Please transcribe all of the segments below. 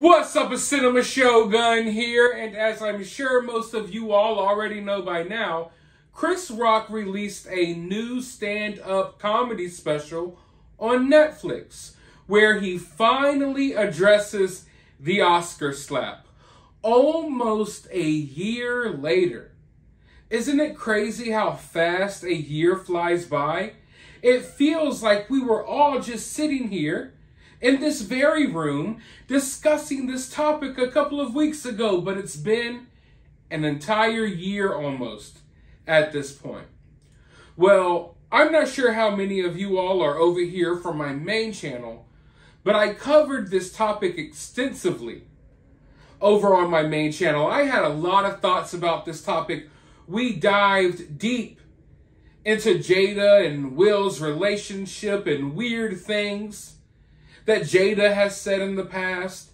What's up, a Cinema Shogun here, and as I'm sure most of you all already know by now, Chris Rock released a new stand-up comedy special on Netflix, where he finally addresses the Oscar slap, almost a year later. Isn't it crazy how fast a year flies by? It feels like we were all just sitting here in this very room discussing this topic a couple of weeks ago, but it's been an entire year almost at this point. Well, I'm not sure how many of you all are over here from my main channel, but I covered this topic extensively over on my main channel. I had a lot of thoughts about this topic. We dived deep into Jada and Will's relationship and weird things that Jada has said in the past.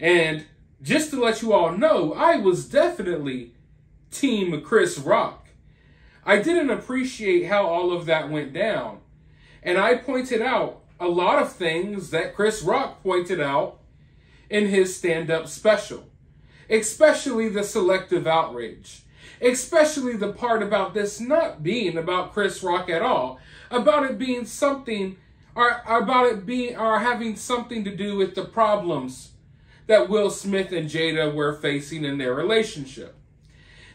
And just to let you all know, I was definitely Team Chris Rock. I didn't appreciate how all of that went down. And I pointed out a lot of things that Chris Rock pointed out in his stand-up special. Especially the selective outrage. Especially the part about this not being about Chris Rock at all. About it being something or having something to do with the problems that Will Smith and Jada were facing in their relationship.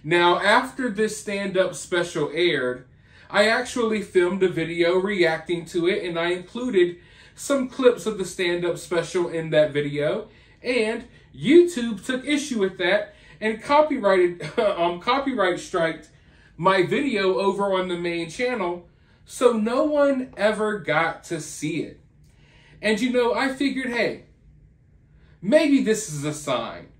Now, after this stand-up special aired, I actually filmed a video reacting to it, and I included some clips of the stand-up special in that video, and YouTube took issue with that and copyright striked my video over on the main channel, so no one ever got to see it. And you know, I figured, hey, maybe this is a sign.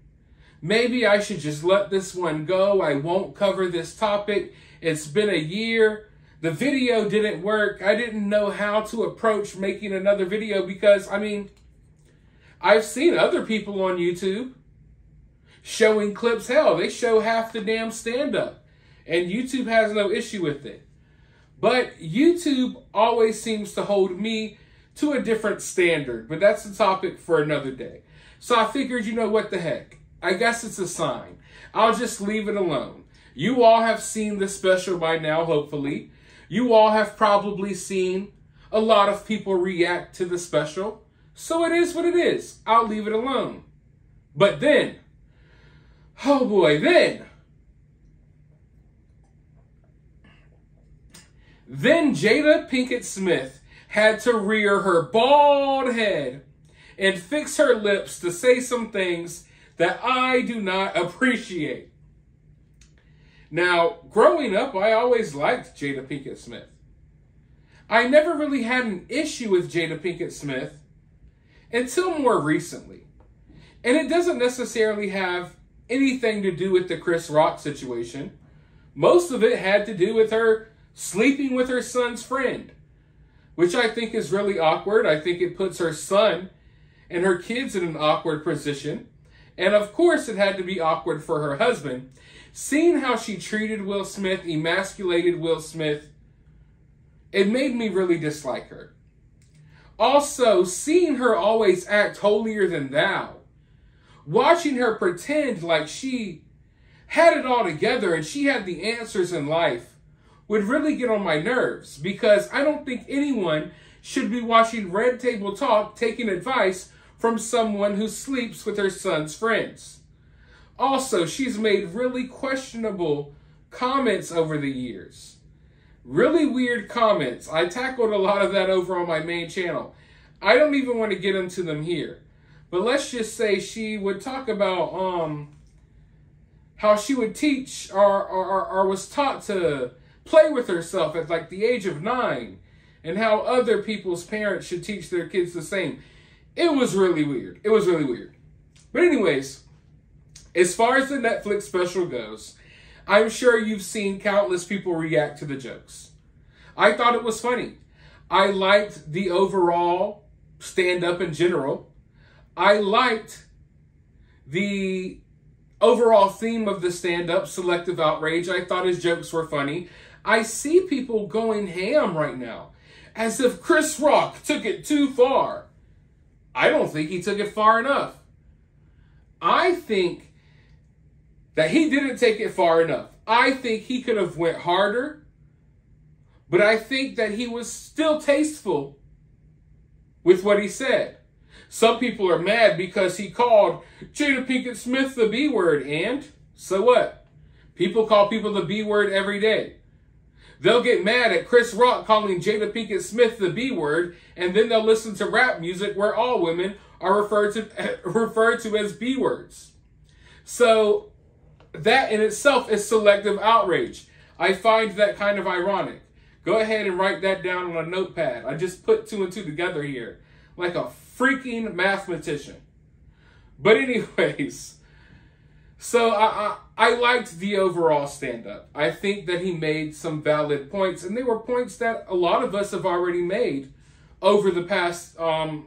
Maybe I should just let this one go. I won't cover this topic. It's been a year. The video didn't work. I didn't know how to approach making another video because, I mean, I've seen other people on YouTube showing clips. Hell, they show half the damn stand-up. And YouTube has no issue with it. But YouTube always seems to hold me to a different standard. But that's a topic for another day. So I figured, you know what the heck? I guess it's a sign. I'll just leave it alone. You all have seen the special by now, hopefully. You all have probably seen a lot of people react to the special. So it is what it is. I'll leave it alone. But then, oh boy, Then Jada Pinkett Smith had to rear her bald head and fix her lips to say some things that I do not appreciate. Now, growing up, I always liked Jada Pinkett Smith. I never really had an issue with Jada Pinkett Smith until more recently. And it doesn't necessarily have anything to do with the Chris Rock situation. Most of it had to do with her sleeping with her son's friend, which I think is really awkward. I think it puts her son and her kids in an awkward position. And of course, it had to be awkward for her husband. Seeing how she treated Will Smith, emasculated Will Smith, it made me really dislike her. Also, seeing her always act holier than thou, watching her pretend like she had it all together and she had the answers in life, would really get on my nerves, because I don't think anyone should be watching Red Table Talk taking advice from someone who sleeps with her son's friends. Also, she's made really questionable comments over the years. Really weird comments. I tackled a lot of that over on my main channel. I don't even want to get into them here. But let's just say she would talk about how she would teach or was taught to play with herself at like the age of 9, and how other people's parents should teach their kids the same. It was really weird. It was really weird. But anyways, as far as the Netflix special goes, I'm sure you've seen countless people react to the jokes. I thought it was funny. I liked the overall stand-up in general. I liked the overall theme of the stand-up, selective outrage. I thought his jokes were funny. I see people going ham right now, as if Chris Rock took it too far. I don't think he took it far enough. I think that he didn't take it far enough. I think he could have went harder, but I think that he was still tasteful with what he said. Some people are mad because he called Jada Pinkett Smith the B word, and so what? People call people the B word every day. They'll get mad at Chris Rock calling Jada Pinkett Smith the B word, and then they'll listen to rap music where all women are referred to as B words. So that in itself is selective outrage. I find that kind of ironic. Go ahead and write that down on a notepad. I just put 2 and 2 together here like a freaking mathematician. But anyways, so I liked the overall stand-up. I think that he made some valid points, and they were points that a lot of us have already made over the past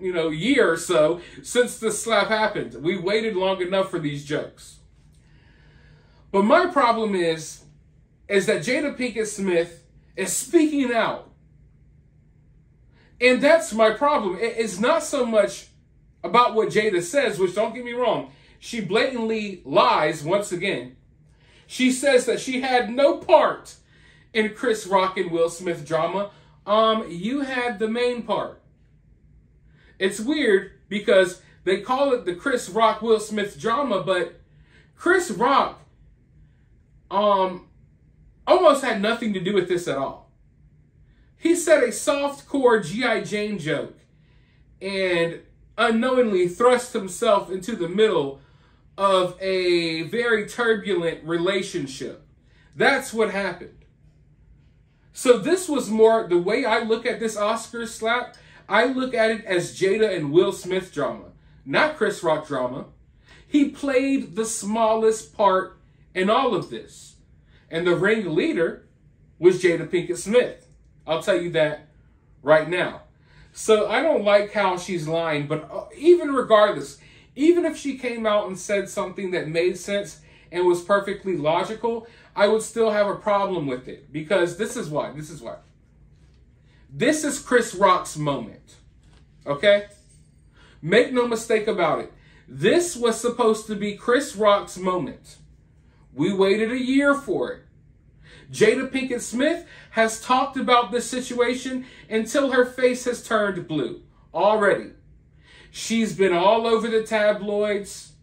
year or so since the slap happened. We waited long enough for these jokes. But my problem is that Jada Pinkett Smith is speaking out. And that's my problem. It's not so much about what Jada says, which, don't get me wrong, she blatantly lies once again. She says that she had no part in Chris Rock and Will Smith drama. You had the main part. It's weird because they call it the Chris Rock Will Smith drama, but Chris Rock almost had nothing to do with this at all. He said a soft-core G.I. Jane joke and unknowingly thrust himself into the middle of a very turbulent relationship. That's what happened. So this was more, the way I look at this Oscar slap, I look at it as Jada and Will Smith drama, not Chris Rock drama. He played the smallest part in all of this. And the ringleader was Jada Pinkett Smith. I'll tell you that right now. So I don't like how she's lying, but even regardless, even if she came out and said something that made sense and was perfectly logical, I would still have a problem with it. Because this is why. This is Chris Rock's moment. Okay? Make no mistake about it. This was supposed to be Chris Rock's moment. We waited a year for it. Jada Pinkett Smith has talked about this situation until her face has turned blue already. She's been all over the tabloids.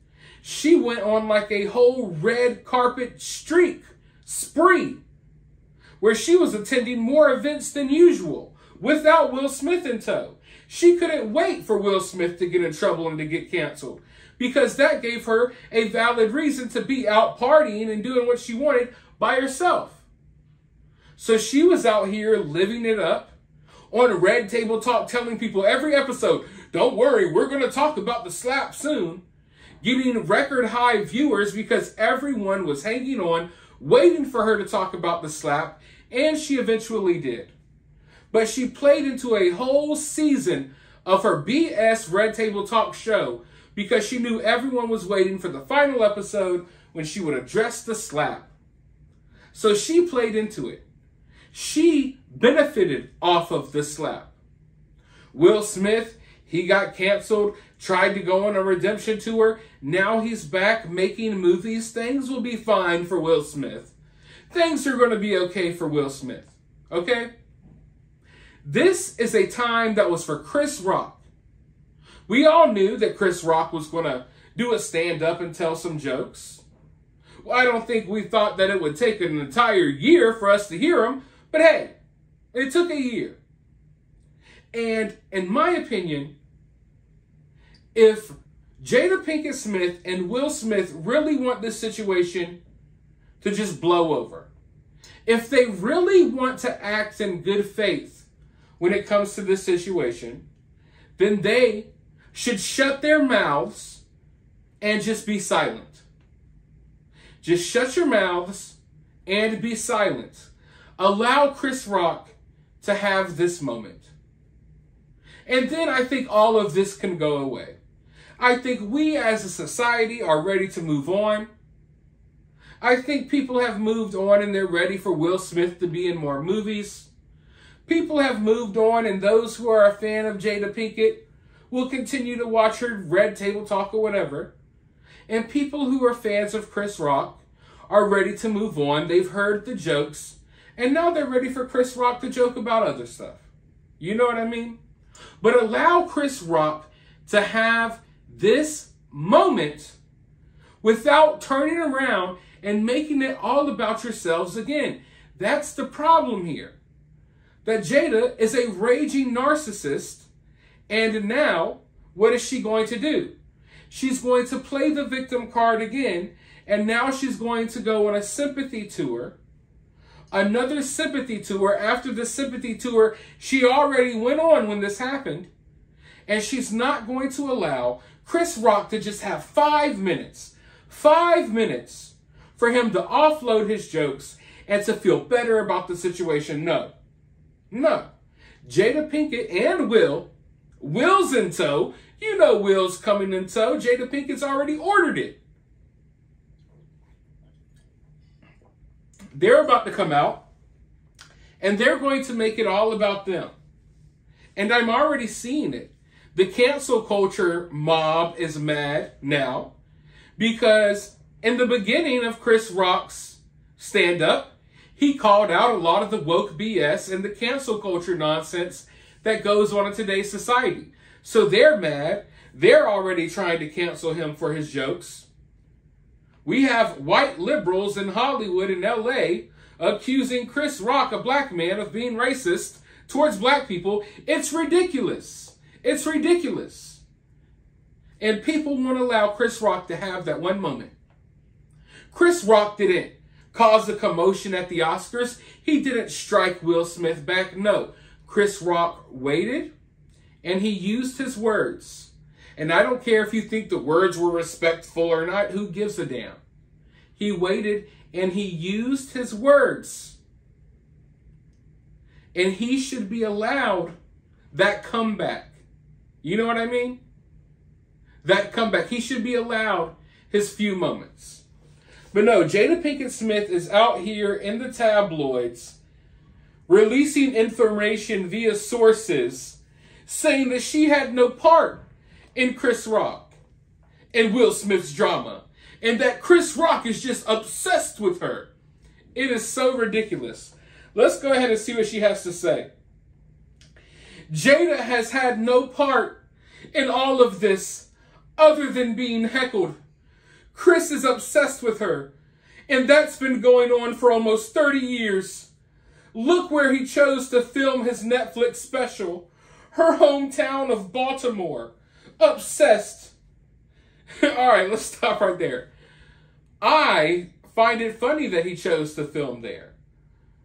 She went on like a whole red carpet spree, where she was attending more events than usual without Will Smith in tow. She couldn't wait for Will Smith to get in trouble and to get canceled, because that gave her a valid reason to be out partying and doing what she wanted by herself. So she was out here living it up on Red Table Talk, telling people every episode, don't worry, we're going to talk about the slap soon. Getting record high viewers because everyone was hanging on, waiting for her to talk about the slap, and she eventually did. But she played into a whole season of her BS Red Table Talk show because she knew everyone was waiting for the final episode when she would address the slap. So she played into it. She benefited off of the slap. Will Smith, he got canceled, tried to go on a redemption tour. Now he's back making movies. Things will be fine for Will Smith. Things are going to be okay for Will Smith. Okay? This is a time that was for Chris Rock. We all knew that Chris Rock was going to do a stand-up and tell some jokes. Well, I don't think we thought that it would take an entire year for us to hear him. But hey, it took a year. And in my opinion, if Jada Pinkett Smith and Will Smith really want this situation to just blow over, if they really want to act in good faith when it comes to this situation, then they should shut their mouths and just be silent. Just shut your mouths and be silent. Allow Chris Rock to have this moment. And then I think all of this can go away. I think we as a society are ready to move on. I think people have moved on and they're ready for Will Smith to be in more movies. People have moved on, and those who are a fan of Jada Pinkett will continue to watch her Red Table Talk or whatever. And people who are fans of Chris Rock are ready to move on. They've heard the jokes, and now they're ready for Chris Rock to joke about other stuff. You know what I mean? But allow Chris Rock to have this moment without turning around and making it all about yourselves again. That's the problem here. That Jada is a raging narcissist, and now, what is she going to do? She's going to play the victim card again, and now she's going to go on a sympathy tour, another sympathy tour after the sympathy tour she already went on when this happened, and she's not going to allow Chris Rock to just have 5 minutes for him to offload his jokes and to feel better about the situation. No. Jada Pinkett and Will's in tow. You know Will's coming in tow. Jada Pinkett's already ordered it. They're about to come out, and they're going to make it all about them. And I'm already seeing it. The cancel culture mob is mad now because in the beginning of Chris Rock's stand-up, he called out a lot of the woke BS and the cancel culture nonsense that goes on in today's society. So they're mad. They're already trying to cancel him for his jokes. We have white liberals in Hollywood and LA accusing Chris Rock, a black man, of being racist towards black people. It's ridiculous. It's ridiculous. And people won't allow Chris Rock to have that one moment. Chris Rock didn't cause a commotion at the Oscars. He didn't strike Will Smith back. No. Chris Rock waited, and he used his words. And I don't care if you think the words were respectful or not. Who gives a damn? He waited, and he used his words. And he should be allowed that comeback. You know what I mean? That comeback. He should be allowed his few moments. But no, Jada Pinkett Smith is out here in the tabloids releasing information via sources saying that she had no part in Chris Rock and Will Smith's drama, and that Chris Rock is just obsessed with her. It is so ridiculous. Let's go ahead and see what she has to say. Jada has had no part in all of this other than being heckled. Chris is obsessed with her, and that's been going on for almost 30 years. Look where he chose to film his Netflix special. Her hometown of Baltimore. Obsessed. All right, let's stop right there. I find it funny that he chose to film there.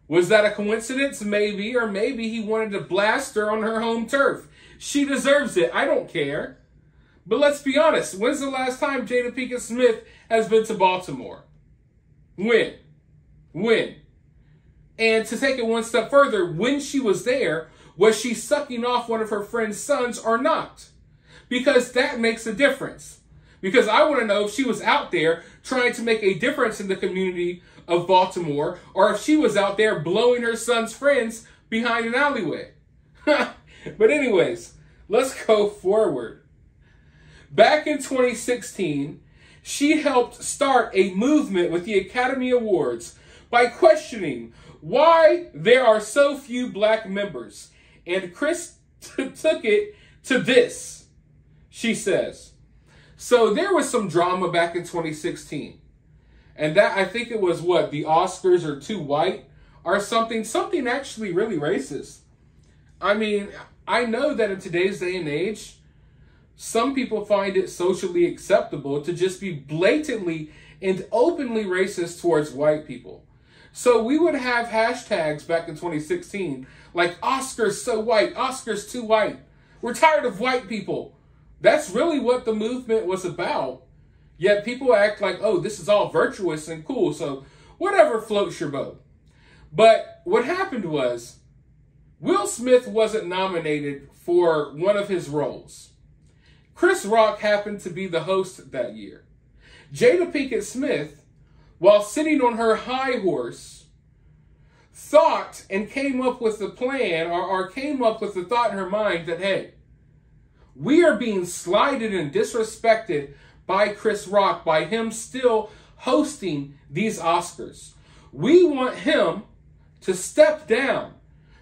Was that a coincidence? Maybe, or maybe he wanted to blast her on her home turf. She deserves it. I don't care. But let's be honest. When's the last time Jada Pinkett Smith has been to Baltimore? When? And to take it one step further, when she was there, was she sucking off one of her friend's sons or not? Because that makes a difference. Because I want to know if she was out there trying to make a difference in the community of Baltimore, or if she was out there blowing her son's friends behind an alleyway. But anyways, let's go forward. Back in 2016, she helped start a movement with the Academy Awards by questioning why there are so few black members. And Chris took it to this, she says. So there was some drama back in 2016. And that, I think it was what, the Oscars are too white or something actually really racist. I mean, I know that in today's day and age, some people find it socially acceptable to just be blatantly and openly racist towards white people. So we would have hashtags back in 2016 like Oscars so white, Oscars too white. We're tired of white people. That's really what the movement was about. Yet people act like, oh, this is all virtuous and cool, so whatever floats your boat. But what happened was, Will Smith wasn't nominated for one of his roles. Chris Rock happened to be the host that year. Jada Pinkett Smith, while sitting on her high horse, thought and came up with the plan, or came up with the thought in her mind that, hey, we are being slighted and disrespected by Chris Rock by him still hosting these Oscars. We want him to step down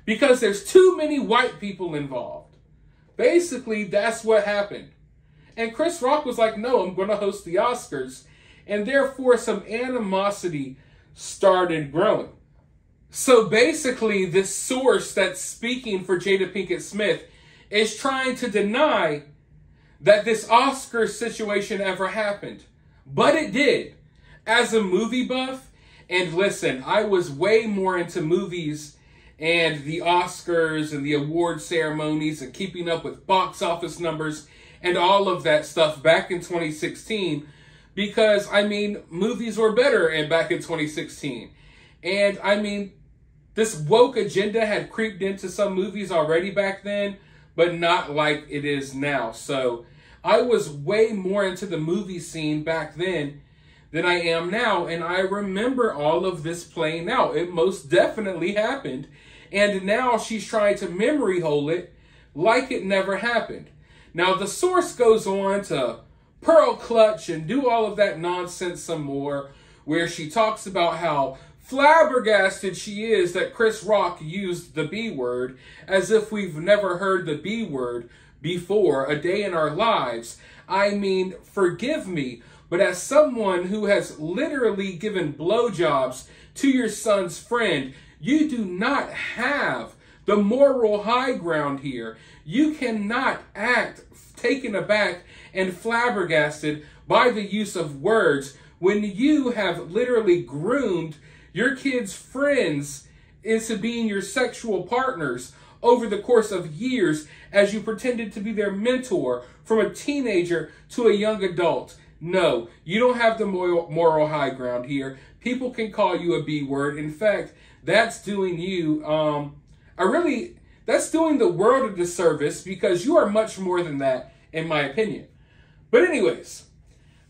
because there's too many white people involved. Basically, that's what happened. And Chris Rock was like, no, I'm going to host the Oscars. And therefore, some animosity started growing. So basically, this source that's speaking for Jada Pinkett Smith is trying to deny that this Oscar situation ever happened. But it did. As a movie buff, and listen, I was way more into movies and the Oscars and the award ceremonies and keeping up with box office numbers and all of that stuff back in 2016 because, I mean, movies were better back in 2016. And, I mean, this woke agenda had creeped into some movies already back then, but not like it is now. So I was way more into the movie scene back then than I am now. And I remember all of this playing out. It most definitely happened. And now she's trying to memory hole it like it never happened. Now, the source goes on to pearl clutch and do all of that nonsense some more, where she talks about how flabbergasted she is that Chris Rock used the B word, as if we've never heard the B word before a day in our lives. I mean, forgive me, but as someone who has literally given blowjobs to your son's friend, you do not have the moral high ground here. You cannot act taken aback and flabbergasted by the use of words when you have literally groomed your kids' friends into being your sexual partners over the course of years as you pretended to be their mentor from a teenager to a young adult. No, you don't have the moral high ground here. People can call you a B word. In fact, that's doing you, that's doing the world a disservice because you are much more than that, in my opinion. But anyways,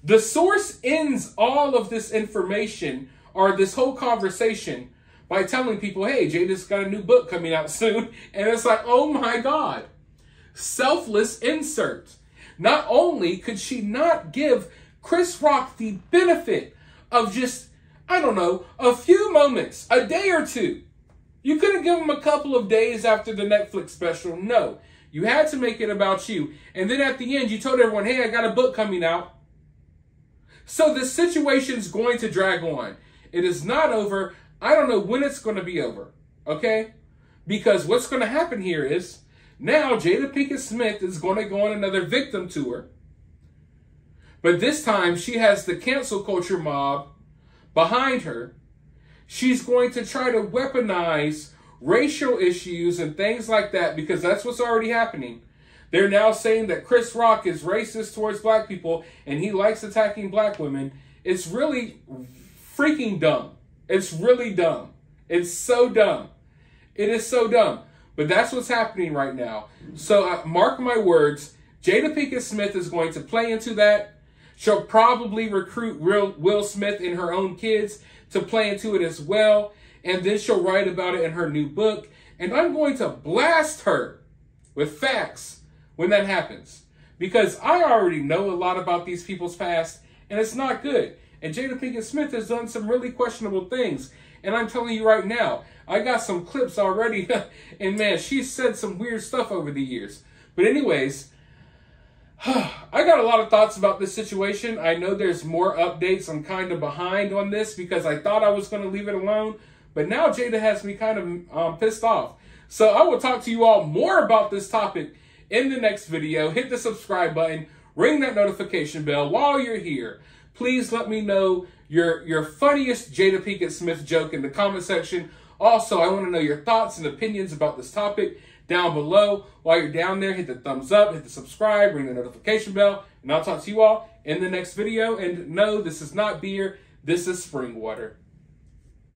the source ends all of this information or this whole conversation by telling people, hey, Jada's got a new book coming out soon. And it's like, oh my God, selfless insert. Not only could she not give Chris Rock the benefit of just, I don't know, a few moments, a day or two. You couldn't give him a couple of days after the Netflix special. No, you had to make it about you. And then at the end, you told everyone, hey, I got a book coming out. So the situation's going to drag on. It is not over. I don't know when it's going to be over, okay? Because what's going to happen here is now Jada Pinkett Smith is going to go on another victim tour. But this time she has the cancel culture mob behind her. She's going to try to weaponize racial issues and things like that because that's what's already happening. They're now saying that Chris Rock is racist towards black people and he likes attacking black women. It's really freaking dumb. It's really dumb. It's so dumb. It is so dumb. But that's what's happening right now. So mark my words, Jada Pinkett Smith is going to play into that. She'll probably recruit Will Smith and her own kids to play into it as well. And then she'll write about it in her new book. And I'm going to blast her with facts when that happens. Because I already know a lot about these people's past. And it's not good. And Jada Pinkett Smith has done some really questionable things. And I'm telling you right now, I got some clips already. And man, she's said some weird stuff over the years. But anyways, I got a lot of thoughts about this situation. I know there's more updates. I'm kind of behind on this because I thought I was going to leave it alone. But now Jada has me kind of pissed off. So I will talk to you all more about this topic in the next video. Hit the subscribe button. Ring that notification bell while you're here. Please let me know your funniest Jada Pinkett Smith joke in the comment section. Also, I want to know your thoughts and opinions about this topic down below. While you're down there, hit the thumbs up, hit the subscribe, ring the notification bell, and I'll talk to you all in the next video. And no, this is not beer. This is spring water.